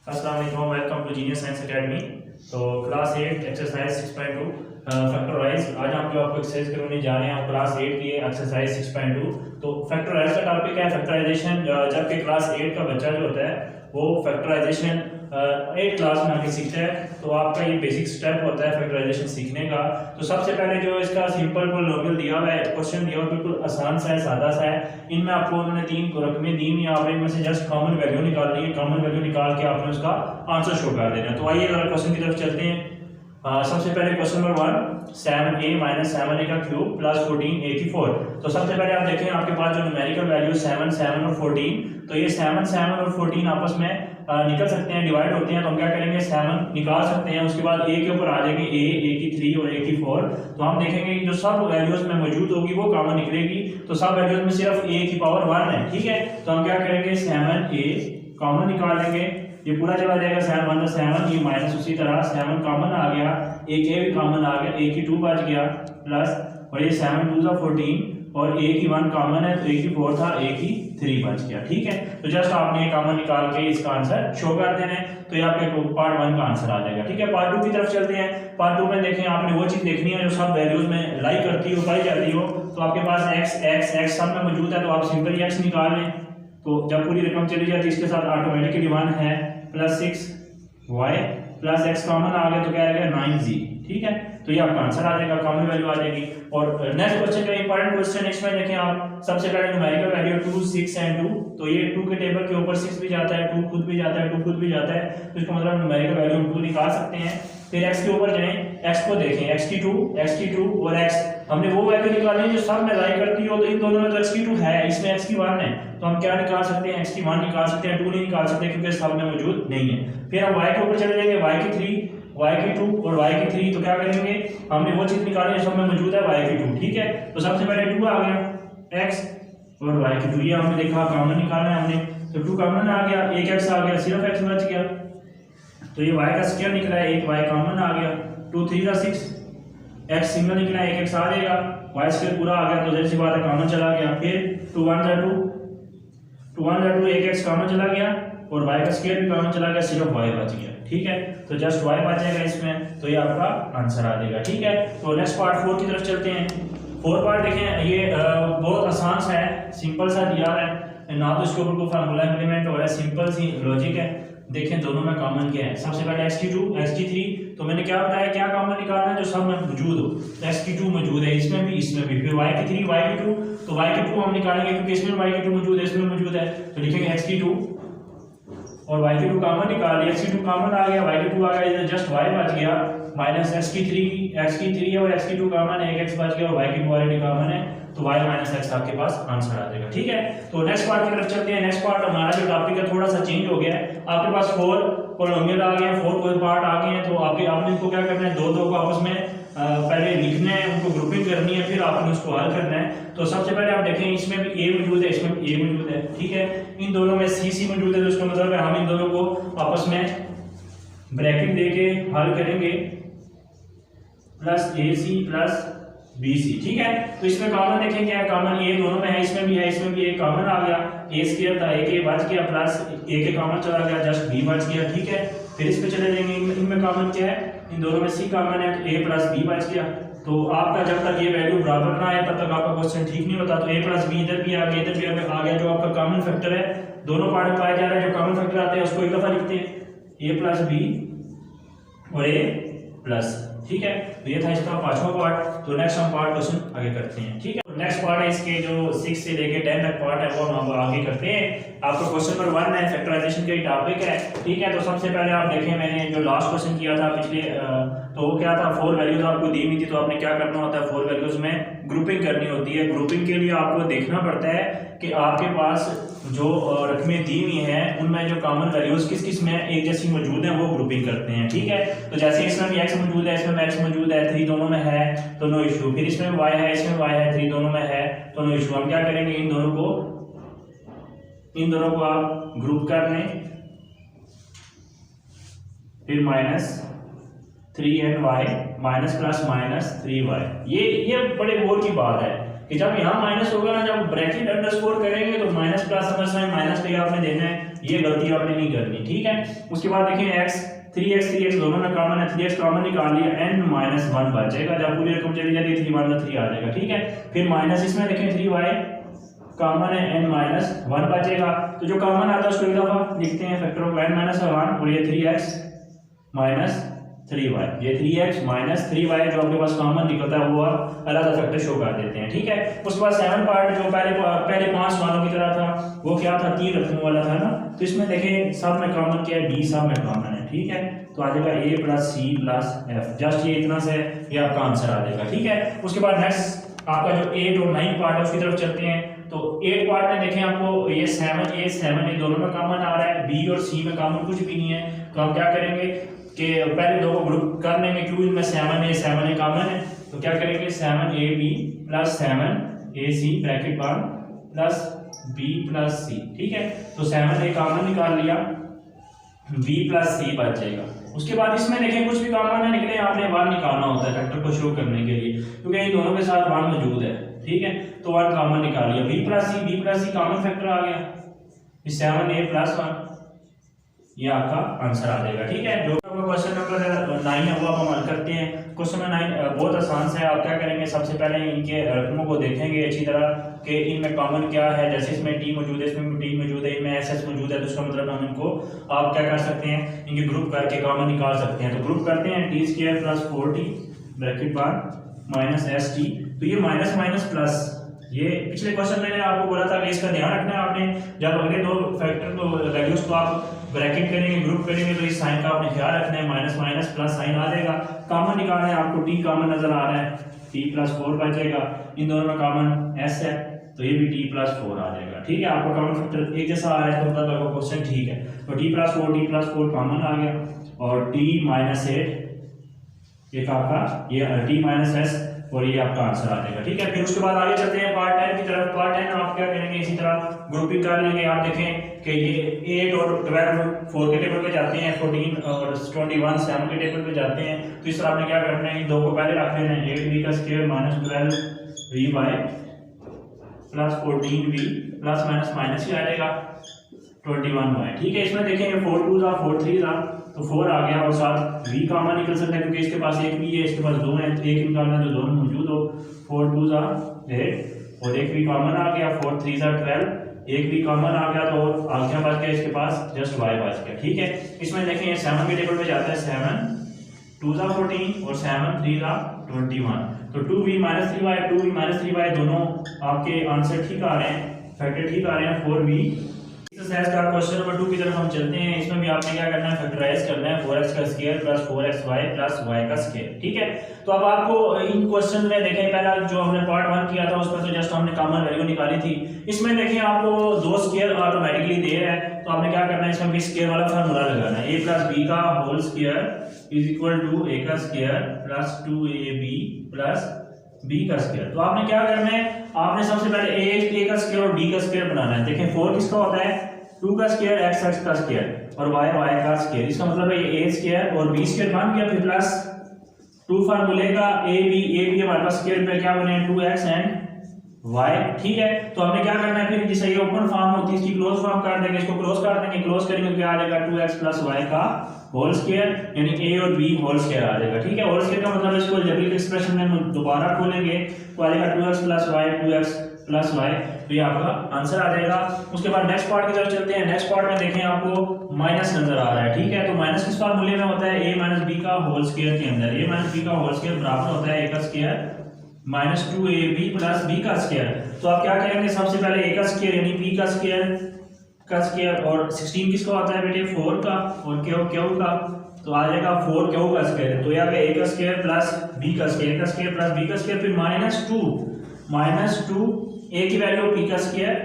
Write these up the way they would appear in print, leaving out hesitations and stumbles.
अस्सलाम वालेकुम, welcome to Genius Science Academy. तो क्लास 8 एक्सरसाइज 6.2 फैक्टराइज। आज हम जो आपको एक्सरसाइज करवाने जा रहे हैं क्लास 8 की एक्सरसाइज 6.2। तो फैक्टराइज का टॉपिक है फैक्टराइजेशन। जबकि क्लास 8 का बच्चा जो होता है वो फैक्टराइजेशन 8 क्लास में आके सीखता है। तो आपका ये बेसिक स्टेप होता है फैक्टराइजेशन सीखने का। तो सबसे पहले जो इसका सिंपल पॉलिनोमियल दिया हुआ है, क्वेश्चन दिया हुआ बिल्कुल आसान सा है, सादा सा है। इनमें आपको उन्होंने 3 रकमें दी हुई, आपने इनमें से जस्ट कॉमन वैल्यू निकालनी है। कॉमन वैल्यू निकाल के आपने उसका आंसर शो कर देना है। तो आइए जरा क्वेश्चन की तरफ चलते हैं। सबसे पहले क्वेश्चन नंबर 1, 7a - 7a का क्यूब प्लस 14a की 4। तो सबसे पहले आप देखें आपके पास जो न्यूमेरिकल वैल्यू 7, 7 और 14, तो ये 7, 7 और 14 आपस में निकल सकते हैं, डिवाइड होते हैं। तो हम क्या करेंगे, 7 निकाल सकते हैं, उसके बाद a के ऊपर आ जाएंगे a की 3 और a की 4। तो हम देखेंगे जो सब वैल्यूज में मौजूद होगी वो कॉमन निकलेगी। तो सब वैल्यूज में सिर्फ a की पावर 1 है, ठीक है। तो हम क्या करेंगे, 7a कॉमन निकाल लेंगे, ये पूरा चला जाएगा 7 1 7, ये माइनस उसी तरह 7 कॉमन आ गया, एक a भी कॉमन आ गया, a की 2 बच गया प्लस, और ये 7 2 14 और a की 1 कॉमन है तो a की 4 था, a की 3 बच गया, ठीक है। तो जस्ट आपने कॉमन निकाल के इसका आंसर शो कर देना है। तो ये आपके पार्ट 1 का आंसर आ जाएगा, ठीक है। पार्ट 2 की तरफ चलते हैं। पार्ट 2 में देखें आपने वो चीज देखनी है जो सब वैल्यूज में लाई करती हो, पाई जाती हो। तो आपके पास x सब में मौजूद है, तो आप सिंपल x निकाल लें। तो जब पूरी रकम चली जाती है इसके साथ ऑटोमेटिकली 1 है plus 6y plus x common आ गया तो क्या आएगा 9z, ठीक है। तो ये आपका आंसर आ जाएगा, कॉमन वैल्यू आ जाएगी। और नेक्स्ट क्वेश्चन का इंपॉर्टेंट क्वेश्चन, इसमें देखें आप सबसे पहले न्यूमेरिकल वैल्यू 2 6 एंड 2। तो ये 2 के टेबल के ऊपर 6 भी जाता है, 2 खुद भी जाता है, 2 खुद भी जाता है। तो इसका मतलब न्यूमेरिकल वैल्यू हम 2 निकाल सकते हैं। फिर x के ऊपर जाएं, x को देखें, x की 2 और x हमने वो वैल्यू निकालनी है जो सब में लाई करती हो। तो इन दोनों में तो x की 2 है, इसमें x की 1 है, तो हम क्या निकाल सकते हैं, x की 1 निकाल सकते हैं, 2 नहीं निकाल सकते क्योंकि सब में मौजूद नहीं है। फिर हम y के ऊपर चले जाएंगे, y की 3, y की 2 और y की 3। तो क्या करेंगे, हमने वो चीज निकालनी है सब में मौजूद है, y की 2, ठीक है। तो सबसे पहले 2 आ गया, x और y की 2, ये हमने देखा कॉमन निकालना है हमने। तो 2 कॉमन आ गया, एक x आ गया, सिर्फ x बच गया। तो ये y का स्क्वायर निकला है, एक y कॉमन आ गया, 2 3 6, x सिंगल निकला है, एक x आ जाएगा, y स्क्वायर पूरा आ गया। तो जैसी बात है कॉमन चला गया। फिर 2 1 2, एक x कॉमन चला गया और y का स्क्वायर भी कॉमन चला गया, सिर्फ y बच गया, ठीक है। तो जस्ट y बच जाएगा इसमें, तो ये आपका आंसर आ जाएगा, ठीक है। तो नेक्स्ट पार्ट 4 की तरफ चलते हैं। 4 पार्ट देखें, ये बहुत आसान सा है, सिंपल सा दिया है, ना तो इसके ऊपर कोई फार्मूला इंप्लीमेंट हो रहा है, सिंपल सी लॉजिक है। देखें दोनों में कॉमन क्या है। सबसे पहले x की 2 x की 3, तो मैंने क्या बताया, क्या कॉमन निकालना है जो सब में मौजूद हो। तो x की 2 मौजूद है, इसमें भी इसमें भी। फिर y की 3 y की 2, तो y की 2 हम निकालेंगे क्योंकि इसमें y की 2 मौजूद है, इसमें मौजूद है। तो लिखेंगे x की 2 और y की 2 कॉमन निकाल लिया, x की 2 कॉमन आ गया, y की 2 आ गया, इधर जस्ट y बच गया माइनस x की 3 है और x की 2 कॉमन है, एक x बच गया और y की 2 ऑलरेडी कॉमन है, तो y माइनस x आपके पास आंसर आ जाएगा, ठीक है। तो नेक्स्ट पार्ट की तरफ चलते हैं। नेक्स्ट पार्ट हमारा जो टॉपिक है थोड़ा सा चेंज हो गया है। आपके पास 4 पॉलिनोमियल आ गए हैं, 4 कोई पार्ट आ गए हैं। तो आपने इनको क्या करना है, दो को आपस में पहले लिखना है, उनको ग्रुपिंग करनी है, फिर आपने उसको हल करना है। तो सबसे पहले आप देखें, इसमें भी a मौजूद है, इसमें भी a मौजूद है, ठीक है। इन दोनों में c मौजूद है, तो इसका मतलब है हम इन दोनों को आपस में ब्रैकेट देके हल करेंगे, प्लस ac प्लस bc, ठीक है। तो इसमें कॉमन देखें क्या है, कॉमन a दोनों में है, इसमें भी है, इसमें भी a कॉमन आ गया, a स्क्वायर था, एक a बच गया, प्लस a के कॉमन चला गया, जस्ट b बच गया, ठीक है। फिर इस पे चले जाएंगे, इनमें कॉमन क्या है, इन दोनों में c कॉमन है, तो a प्लस b बच गया। तो आपका जब तक ये वैल्यू बराबर ना आए तब तक आपका क्वेश्चन ठीक नहीं होता। तो a प्लस b इधर भी आ गया, इधर भी आ गया, जो आपका कॉमन फैक्टर है दोनों पार्ट में पाया जा रहा है। जो कॉमन फैक्टर आते हैं उसको एक दफा लिखते हैं, a प्लस b और a प्लस, ठीक है। तो ये था इसका 5वां पार्ट। तो नेक्स्ट हम पार्ट क्वेश्चन आगे करते हैं, ठीक है। नेक्स्ट पार्ट है इसके जो 6 से लेके 10 तक पार्ट है वो हम आगे करते हैं। आपका क्वेश्चन नंबर 1 है, फैक्टराइजेशन का टॉपिक है, ठीक है। तो सबसे पहले आप देखें, मैंने जो लास्ट क्वेश्चन किया था पिछले, तो वो क्या था, 4 वैल्यूज आपको दी हुई थी। तो आपने क्या करना होता है, 4 वैल्यूज में ग्रुपिंग करनी होती है। ग्रुपिंग के लिए आपको देखना पड़ता है कि आपके पास जो रकमें दी हुई हैं उनमें जो कॉमन वैल्यूज किस किस में एक जैसी मौजूद हैं वो ग्रुपिंग करते हैं, ठीक है। तो जैसे इसमें भी x मौजूद है, इसमें x मौजूद है, 3 दोनों में है तो नो इशू। फिर इसमें y है, इसमें y है, 3 दोनों में है तो नो इशू। हम क्या करेंगे, इन दोनों को आप ग्रुप कर लें, फिर -3ny माइनस प्लस -3y। ये बड़े गौर की बात है कि जब यहाँ माइनस होगा ना, जब ब्रैकेट अंडरस्कोर करेंगे तो माइनस प्लस समझना है, माइनस पे आपने देना है, ये गलती आपने नहीं करनी, ठीक है। उसके बाद देखें x 3x दोनों में कॉमन है, 3x कॉमन निकाल लिया, n-1 बचेगा, जब पूरी रकम चली जाती है 3 1 3 आ जाएगा, ठीक है। फिर माइनस इसमें देखें 3y कॉमन है, n-1 बचेगा, तो जो कॉमन आता है उसको एक दफा लिखते हैं फैक्टर ऑफ n-1 और ये 3x माइनस 3y, ये 3x माइनस 3y जो आपके पास कॉमन निकलता है वो आप अलग फैक्टर शो कर देते हैं, ठीक है। उसके बाद 7 पार्ट जो पहले 5 वालों की तरह था वो क्या था, 3 रकमों वाला था ना, तो इसमें देखें सब में कॉमन क्या है, d सब में कॉमन है, ठीक है। तो आ जाएगा a plus c plus f, just ये इतना से ये आपका आंसर आ जाएगा, ठीक है। उसके बाद नेक्स्ट आपका जो 8 और 9 पार्ट है उसकी तरफ चलते हैं। तो 8 पार्ट में देखें आपको ये 7 ये दोनों में कॉमन आ रहा है, b और c में कॉमन कुछ भी नहीं है, तो हम क्या करेंगे कि पहले दो को ग्रुप कर लेंगे, क्योंकि इनमें 7 कॉमन है, तो क्या करेंगे 7ab प्लस 7ac ब्रैकेट बंद प्लस b प्लस c, ठीक है। तो 7a कॉमन निकाल लिया, b प्लस c बच जाएगा। उसके बाद इसमें देखें कुछ भी कॉमन है निकले, आपने 1 निकालना होता है फैक्टर को शो करने के लिए, क्योंकि इन दोनों के साथ 1 मौजूद है, ठीक है। तो 1 कॉमन निकाल लिया, b plus c common factor आ गया, 7a प्लस 1, ये आपका आंसर आ जाएगा, ठीक है। जो क्वेश्चन नंबर 9 है वो आप अमल करते हैं। क्वेश्चन नंबर 9 बहुत आसान से है, आप क्या करेंगे सबसे पहले इनके रकमों को देखेंगे अच्छी तरह कि इनमें कॉमन क्या है, जैसे इसमें t मौजूद है, इसमें t मौजूद है, इनमें ss मौजूद है, तो उसका मतलब हम इनको आप क्या कर सकते हैं, इनके ग्रुप करके कॉमन निकाल सकते हैं। तो ग्रुप करते हैं t² प्लस 4t ब्रैकेट बार माइनस st, तो ये माइनस माइनस प्लस, ये पिछले क्वेश्चन में आपको बोला था कि इसका ध्यान रखना है आपने, जब अगले दो फैक्टर को वैल्यूज को आप ब्रैकेट करेंगे ग्रुप करेंगे तो इस साइन का आपने ख्याल रखना है, माइनस माइनस प्लस साइन आ जाएगा। कॉमन निकालना है आपको, t कॉमन नजर आ रहा है, t प्लस 4 बचेगा, इन दोनों में कॉमन s है तो ये भी t प्लस 4 आ जाएगा, ठीक है। आपका कॉमन फैक्टर एक जैसा आ रहा है तो मतलब आपका क्वेश्चन ठीक है। तो t प्लस 4 कॉमन आ गया और t माइनस 8 एक आपका ये t माइनस s और ये आपका आंसर आ जाएगा, ठीक है। फिर उसके बाद आगे चलते हैं पार्ट 10 की तरफ। पार्ट 10 आप क्या करेंगे, इसी तरह ग्रुपिंग कर लेंगे। आप देखें कि ये 8 और 12 4 के टेबल पे जाते हैं, 14 और 21 7 के टेबल पे जाते हैं, तो इस तरह आपने क्या करना है, इन दो को पहले रख लेना है, 8b का square minus 12v plus 14v plus minus minus ही आ जाएगा 21y, ठीक है। इसमें देखेंगे 4 2 4 3 तो 4 आ गया और साथ v कॉमन निकल सकता है क्योंकि इसके पास एक भी है, इसके पास 2 है, तो एक निकालना जो दोनों मौजूद हो, 4 2 8 और एक भी कॉमन आ गया, 4 3 12 एक भी कॉमन आ गया, तो आगे बच गया इसके पास जस्ट y बच गया, ठीक है। इसमें देखें 7 के टेबल पे जाता है, 7 2 14 और 7 3 21, तो 2v माइनस 3y दोनों आपके आंसर ठीक आ रहे हैं, फैक्टर ठीक आ रहे हैं 4v। एक्सरसाइज का क्वेश्चन नंबर 2 की तरफ हम चलते हैं। इसमें भी आपने क्या करना है, फैक्टराइज करना है 4x का square plus 4xy plus y का स्क्वायर, ठीक है। तो अब आपको इन क्वेश्चन में देखें, पहला जो हमने पार्ट 1 किया था उसमें तो जस्ट हमने कॉमन वैल्यू निकाली थी, इसमें देखें आपको दो स्क्वायर ऑटोमेटिकली दे रहा है, तो आपने क्या करना है, इसमें भी स्क्वायर वाला फार्मूला लगाना है, a प्लस b का whole square is equal to a का square plus 2ab plus b का स्क्वायर। तो आपने क्या करना है, आपने सबसे पहले a का स्क्वायर और b का स्क्वायर बनाना है। देखें 4 किसका होता है, 2 का स्क्वायर x का स्क्वायर और y का स्क्वायर, इसका मतलब है ये a स्क्वायर और b स्क्वायर बन गया, फिर प्लस 2 फार्मूले का a b हमारे पास स्क्वायर पे क्या बने 2x एंड y, ठीक है। तो हमने क्या करना है, फिर जैसे ये ओपन फॉर्म होती है इसकी क्लोज फॉर्म कर देंगे, इसको क्लोज कर देंगे, क्लोज करेंगे तो क्या आ जाएगा 2x प्लस y का होल स्क्वायर यानी a और b होल स्क्वायर आ जाएगा, ठीक है। होल स्क्वायर का मतलब इसको अलजेब्रिक एक्सप्रेशन में दोबारा खोलेंगे तो आ जाएगा 2x plus y 2x plus y, तो ये आपका आंसर आ जाएगा। उसके बाद नेक्स्ट पार्ट की तरफ चलते हैं। नेक्स्ट पार्ट में देखें आपको माइनस नजर आ रहा है, ठीक है। तो माइनस किस फार्मूले में होता है, a माइनस b का होल स्क्वायर के अंदर, a माइनस b का होल स्क्वायर बराबर होता है a का square minus 2ab plus b का स्क्वायर। तो आप क्या करेंगे, सबसे पहले a का स्क्वायर यानी b का स्क्वायर और 16 किसका होता है बेटे 4 का और क्यू का, तो आ जाएगा 4 क्यू का स्क्वायर, तो यहाँ पे a का स्क्वायर प्लस b का स्क्वायर, a का स्क्वायर प्लस b का स्क्वायर, फिर माइनस 2 a की वैल्यू p का स्क्वायर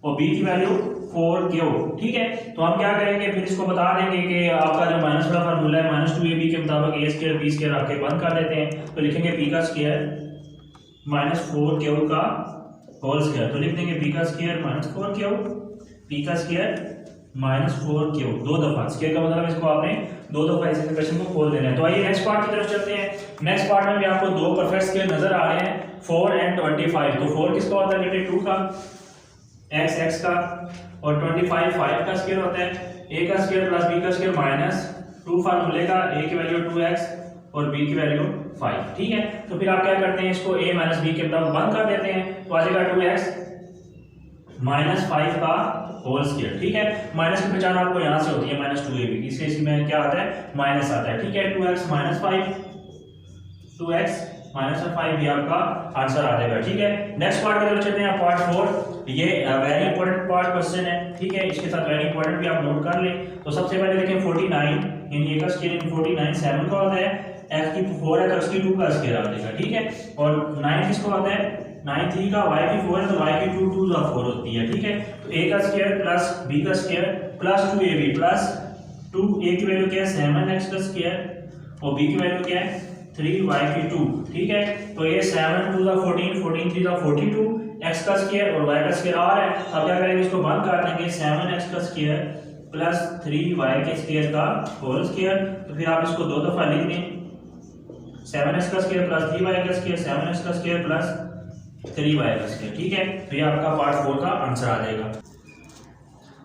और b की वैल्यू 4q, ठीक है। तो हम क्या करेंगे, फिर इसको बता देंगे कि आपका जो माइनस वाला फार्मूला है माइनस 2ab के मुताबिक a स्क्वायर b स्क्वायर आपके बंद कर देते हैं, तो लिखेंगे p का स्क्वायर माइनस 4q का होल स्क्वायर, तो लिख देंगे b का स्क्वायर माइनस 4q, p का स्क्वायर माइनस 4q, दो दफा स्क्वायर का मतलब इसको आपने दो दफा इस एक्सप्रेशन को खोल देना है। तो आइए नेक्स्ट पार्ट की तरफ चलते हैं। नेक्स्ट पार्ट में भी आपको दो परफेक्ट स्क्वायर नजर आ रहे हैं 4 एंड 25, तो 4 किसका होता है बेटे 2 का, एक्स एक्स का, और 25 5 का स्क्वायर होता है, ए का स्क्वायर प्लस बी का स्क्वायर माइनस 2 फार्मूले का, ए की वैल्यू 2x और बी की वैल्यू 5। ठीक है, तो फिर आप क्या करते हैं, इसको a माइनस बी के बराबर बंद कर देते हैं, तो आ जाएगा 2x माइनस 5 का होल स्क्वायर। ठीक है, माइनस की पहचान आपको यहाँ से होती है माइनस 2ab, इसके इसमें क्या आता है, माइनस आता है। ठीक है, 2x माइनस 5, 2x माइनस 5 ये आपका आंसर आ जाएगा। ठीक है, नेक्स्ट पार्ट की तरफ चलते हैं, पार्ट 4। ये वेरी इंपॉर्टेंट पार्ट क्वेश्चन है। ठीक है, इसके साथ वेरी इंपॉर्टेंट भी आप नोट कर लें। तो सबसे पहले देखें 49 यानी a का स्क्वायर इन 49 7 का होता है, x की 4 है तो उसकी 2 का स्क्वायर आ जाएगा। ठीक है, और 9 किसको आता है, 9 3 का, y की 4 है तो y की 2 2 का 4 होती है। ठीक है, तो a का स्क्वायर प्लस b का square plus 2ab plus 2, a की वैल्यू क्या है 7x का स्क्वायर और b की वैल्यू क्या है 3y की 2। ठीक है, तो ये 7 2 का 14, 14 3 का 42, x का स्क्वायर और y का स्क्वायर आ रहा है। अब क्या करेंगे, इसको बंद कर देंगे, 7x का स्क्वायर प्लस 3y के स्क्वायर का होल स्क्वायर। तो फिर आप इसको 2 दफा लिख दें, 7x का स्क्वायर प्लस 3y का स्क्वायर, 7x का स्क्वायर प्लस 3y का स्क्वायर। ठीक है, तो ये आपका पार्ट 4 का आंसर आ जाएगा।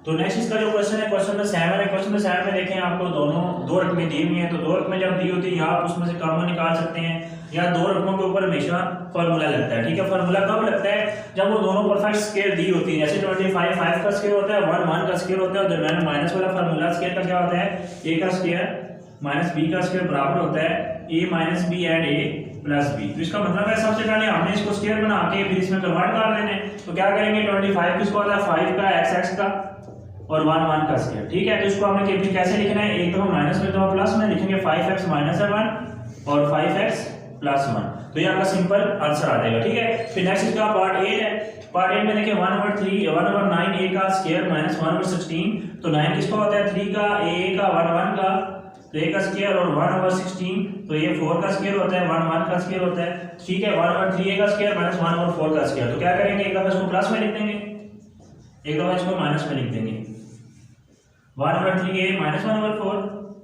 तो नेक्स्ट इसका जो क्वेश्चन है, क्वेश्चन नंबर 7 है। क्वेश्चन नंबर 7 में देखें आपको दोनों दो रकमें दी हुई हैं, तो दो रकमें जब दी होती है या आप उसमें से कॉमन निकाल सकते हैं या दो रकमों के ऊपर हमेशा फार्मूला लगता है। ठीक है, फार्मूला कब लगता है, जब वो दोनों परफेक्ट स्क्वायर दी होती है। जैसे 25 5 का स्क्वायर होता है, 1 1 का स्क्वायर होता है, और दरमियान माइनस वाला फार्मूला स्क्वायर का क्या होता है, a का स्क्वायर माइनस b का स्क्वायर बराबर होता है a minus b and a plus b। तो इसका मतलब है सबसे पहले हमने इसको स्क्वायर बना के फिर इसमें कन्वर्ट कर देना है। तो क्या करेंगे, 25 किसको होता है 5 का, x x का और 1 1 का स्क्वायर। ठीक है, तो इसको हमने कैसे लिखना है, एक दफा माइनस में दफा प्लस में लिखेंगे, 5x माइनस 1 और 5x प्लस 1। तो ये आपका सिंपल आंसर आ जाएगा। ठीक है, फिर नेक्स्ट इसका पार्ट 8 है। पार्ट 8 में देखिए 1/9 a का स्क्वायर माइनस 1/16। तो 9 किसका होता है 3 का, a का 1 1 का, तो a का स्क्वायर और 1/16, तो ये 4 का स्क्वायर होता है, 1 1 का स्क्वायर होता है। ठीक है, 1/3a का स्क्वायर माइनस 1/4 का स्क्वायर। तो क्या करेंगे, एक दफा इसको प्लस में लिख देंगे, एक दफा इसको माइनस में लिख देंगे, 1/3a minus 1/4,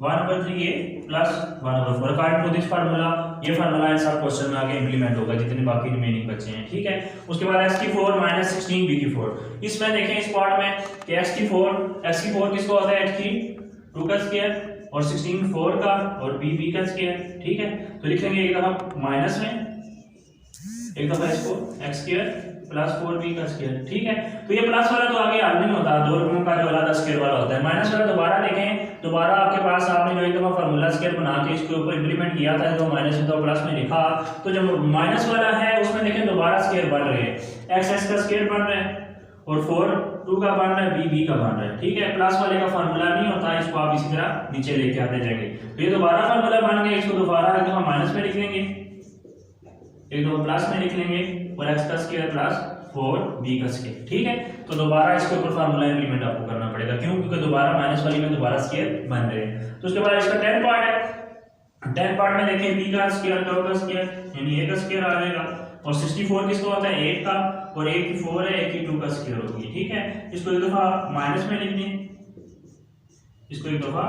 1/3a plus 1/4 according to this formula. ये फार्मूला इन सब क्वेश्चन में आगे इंप्लीमेंट होगा जितने बाकी रिमेनिंग बचे हैं। ठीक है, उसके बाद x की 4 माइनस 16 b की 4। इसमें देखें इस पार्ट में कि x की 4 किसको होता है, h की 2 का स्क्वायर और 16 4 का और b का स्क्वायर। ठीक है, तो लिख लेंगे एक दफा माइनस में, एक दफा इसको x स्क्वायर प्लस 4b का स्क्वायर। ठीक है, तो ये प्लस वाला तो आगे हल नहीं होता, दो रकमों का जो अलग स्क्वायर वाला होता है। माइनस वाला दोबारा देखें, दोबारा आपके पास आपने जो एक दफा फार्मूला स्क्वायर बना के इसके ऊपर इंप्लीमेंट किया था, तो माइनस में तो प्लस में लिखा, तो जब माइनस वाला है उसमें देखें दोबारा स्क्वायर बन रहे हैं, x x का स्क्वायर बन रहा है और 4 2 का बन रहा है, b का बन रहा है। ठीक है, प्लस वाले का फार्मूला नहीं होता, इसको आप इसी तरह नीचे लेके आते जाएंगे। तो ये दोबारा फार्मूला बन गया, इसको दोबारा एक दफा माइनस में लिख लेंगे, एक दफा प्लस में लिख लेंगे और x का स्क्वायर प्लस 4b का स्क्वायर। ठीक है, तो दोबारा इसके ऊपर फार्मूला इंप्लीमेंट आपको करना पड़ेगा, क्यों, क्योंकि दोबारा माइनस वाली में दोबारा स्क्वायर बन रहे हैं। तो उसके बाद इसका 10 पार्ट है। 10 पार्ट में देखें b का स्क्वायर, tau का स्क्वायर यानी a का स्क्वायर आ जाएगा, और 64 किसको होता है 8 का, और a की 4 है, a की 2 का स्क्वायर होगी। ठीक है, इसको एक दफा माइनस में लिख दें, इसको एक दफा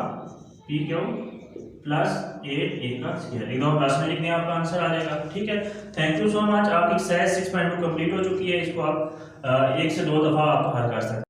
p क्यों प्लस 8 a का स्क्वायर, एक दफा प्लस में लिखने आपका आंसर आ जाएगा। ठीक है, थैंक यू सो मच। आपकी एक्सरसाइज 6.2 कंप्लीट हो चुकी है, इसको आप 1 से 2 दफा आप हल कर सकते हैं।